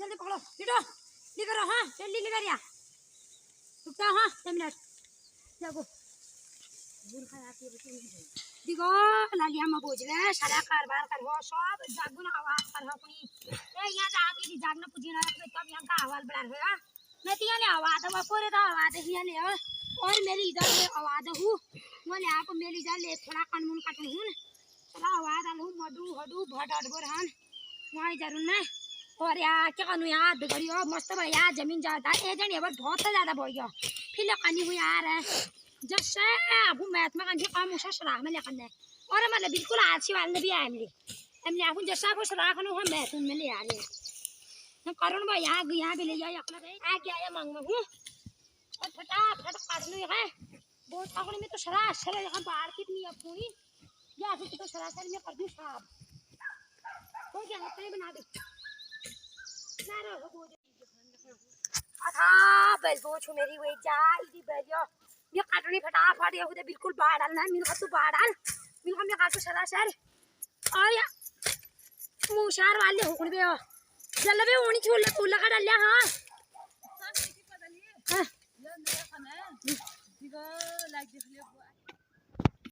जल्दी पकड़ो हीटो ली करो हाँ जल्दी ली करिया रुक जाओ हाँ 10 मिनट जाओ दिगो लालिया में बोझले सारा कारबार कर हो सब जागुन आवाज कर हो कुनी ए यहां जाके दी जागना पुजी ना तब यहां का आवाज बड़ा है मैं तिया ले आवाज वो पूरे तो आवाज ही ले और मेरी इधर में आवाज हूं बोले आप मेरी इधर ले थोड़ा कानून काटू हूं चला आवाज आलू मडू हडू भटट बोरहान वहां जरूर ना और यार क्या करूं यार बिगड़ियो मस्त भैया जमीन जाता ए जने अब बहुत ज्यादा भइयो फिर लकानी हुई यार जैसे अब महात्मा गांधी का मुसा सलाह में लेकर ने और मतलब बिल्कुल आछी वाले भी आए हमने आपको जैसा कुछ राखनो हम मैं तुम में ले आ रहे हम करुण भाई यहाँ भी ले जाओ अकला भाई आ गया है मांग में हूं और फटाफट काट लो है बहुत अकल में तो सरासर यहां बाहर कितनी है पूरी या फिर तो सरासर में कर दूं साहब हो गया तो बना दे ना रो हो अच्छा बेल बोझ मेरी वे जा इदी बेलियो ये काटनी फटाफट ये उधर बिल्कुल बाहर डालना है मिल तू बाहर डाल मिल हम काटू सरासर और या मुशार वाले हुकुन बे जल्दी बे ओनी छोड़ ले फूल का डाल ले हां हां ये नया खाना है दिगो लाइक देख ले